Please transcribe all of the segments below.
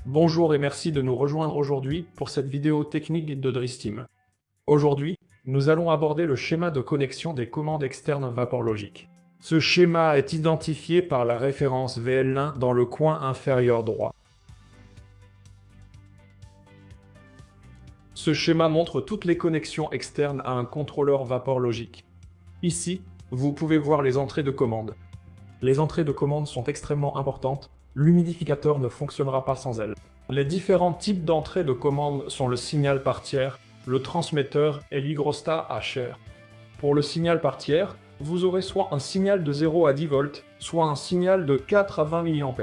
Bonjour et merci de nous rejoindre aujourd'hui pour cette vidéo technique de Dristym. Aujourd'hui, nous allons aborder le schéma de connexion des commandes externes VaporLogic. Ce schéma est identifié par la référence VL1 dans le coin inférieur droit. Ce schéma montre toutes les connexions externes à un contrôleur VaporLogic. Ici, vous pouvez voir les entrées de commande. Les entrées de commande sont extrêmement importantes, l'humidificateur ne fonctionnera pas sans elles. Les différents types d'entrées de commande sont le signal par tiers, le transmetteur et l'hygrostat HR. Pour le signal par tiers, vous aurez soit un signal de 0 à 10 volts, soit un signal de 4 à 20 mA.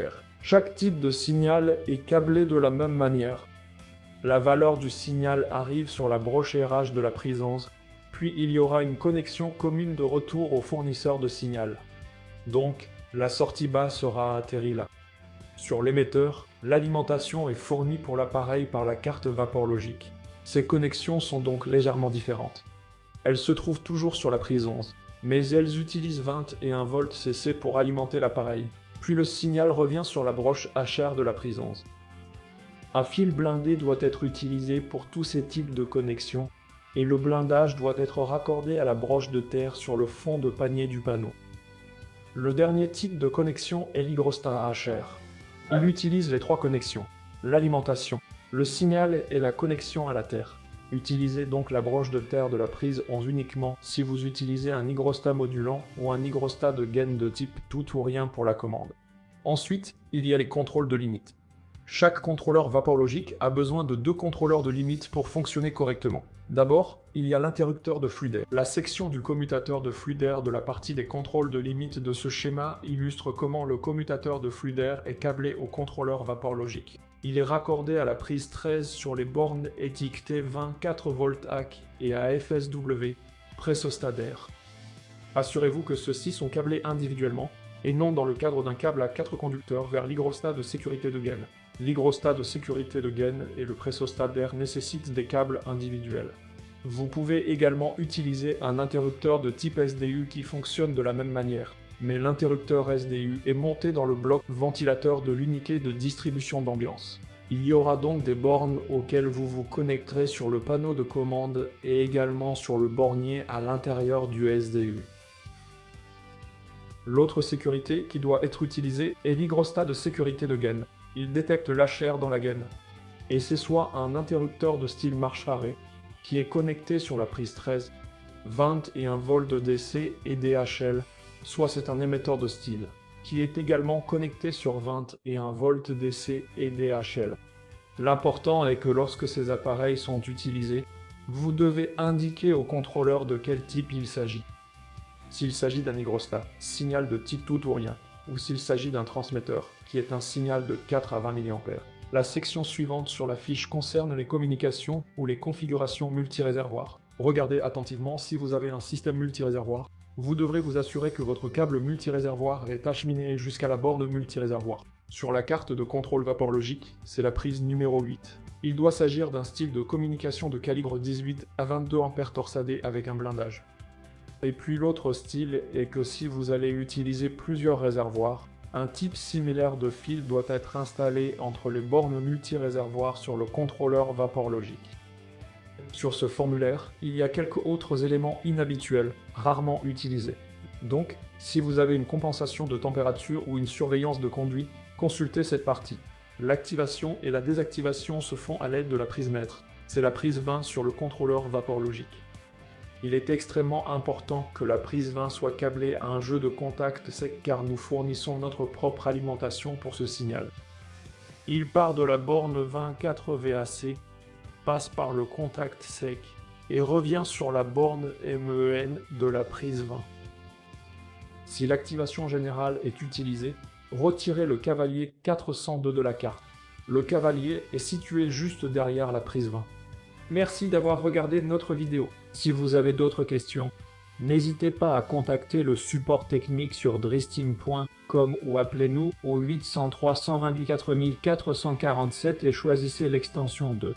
Chaque type de signal est câblé de la même manière. La valeur du signal arrive sur la broche RH de la prise 11, puis il y aura une connexion commune de retour au fournisseur de signal. Donc, la sortie bas sera atterrie là. Sur l'émetteur, l'alimentation est fournie pour l'appareil par la carte VaporLogic. Ces connexions sont donc légèrement différentes. Elles se trouvent toujours sur la prise 11, mais elles utilisent 21 volts CC pour alimenter l'appareil, puis le signal revient sur la broche HR de la prise 11. Un fil blindé doit être utilisé pour tous ces types de connexions, et le blindage doit être raccordé à la broche de terre sur le fond de panier du panneau. Le dernier type de connexion est l'hygrostat HR. Il utilise les trois connexions, l'alimentation, le signal et la connexion à la terre. Utilisez donc la broche de terre de la prise 11 uniquement si vous utilisez un hygrostat modulant ou un hygrostat de gaine de type tout ou rien pour la commande. Ensuite, il y a les contrôles de limite. Chaque contrôleur VaporLogic a besoin de deux contrôleurs de limite pour fonctionner correctement. D'abord, il y a l'interrupteur de flux d'air. La section du commutateur de flux d'air de la partie des contrôles de limite de ce schéma illustre comment le commutateur de flux d'air est câblé au contrôleur VaporLogic. Il est raccordé à la prise 13 sur les bornes étiquetées 24 volts AC et à FSW, pressostat d'air. Assurez-vous que ceux-ci sont câblés individuellement et non dans le cadre d'un câble à 4 conducteurs vers l'hygrostat de sécurité de gaine. L'hygrostat de sécurité de gaine et le pressostat d'air nécessitent des câbles individuels. Vous pouvez également utiliser un interrupteur de type SDU qui fonctionne de la même manière, mais l'interrupteur SDU est monté dans le bloc ventilateur de l'unité de distribution d'ambiance. Il y aura donc des bornes auxquelles vous vous connecterez sur le panneau de commande et également sur le bornier à l'intérieur du SDU. L'autre sécurité qui doit être utilisée est l'hygrostat de sécurité de gaine. Il détecte l'HR dans la gaine. Et c'est soit un interrupteur de style marche arrêt, qui est connecté sur la prise 13, 21 volts DC et DHL, soit c'est un émetteur de style, qui est également connecté sur 21 volts DC et DHL. L'important est que lorsque ces appareils sont utilisés, vous devez indiquer au contrôleur de quel type il s'agit. S'il s'agit d'un hygrostat, signal de type tout ou rien, ou s'il s'agit d'un transmetteur, qui est un signal de 4 à 20 mA. La section suivante sur la fiche concerne les communications ou les configurations multiréservoirs. Regardez attentivement si vous avez un système multiréservoir. Vous devrez vous assurer que votre câble multiréservoir est acheminé jusqu'à la borne multiréservoir. Sur la carte de contrôle VaporLogic, c'est la prise numéro 8. Il doit s'agir d'un style de communication de calibre 18 à 22 A torsadé avec un blindage. Et puis l'autre style est que si vous allez utiliser plusieurs réservoirs, un type similaire de fil doit être installé entre les bornes multi-réservoirs sur le contrôleur VaporLogic. Sur ce formulaire, il y a quelques autres éléments inhabituels, rarement utilisés. Donc, si vous avez une compensation de température ou une surveillance de conduit, consultez cette partie. L'activation et la désactivation se font à l'aide de la prise mètre. C'est la prise 20 sur le contrôleur VaporLogic. Il est extrêmement important que la prise 20 soit câblée à un jeu de contact sec car nous fournissons notre propre alimentation pour ce signal. Il part de la borne 24 VAC, passe par le contact sec et revient sur la borne MEN de la prise 20. Si l'activation générale est utilisée, retirez le cavalier 402 de la carte. Le cavalier est situé juste derrière la prise 20. Merci d'avoir regardé notre vidéo. Si vous avez d'autres questions, n'hésitez pas à contacter le support technique sur dristym.com ou appelez-nous au 803 124 447 et choisissez l'extension 2.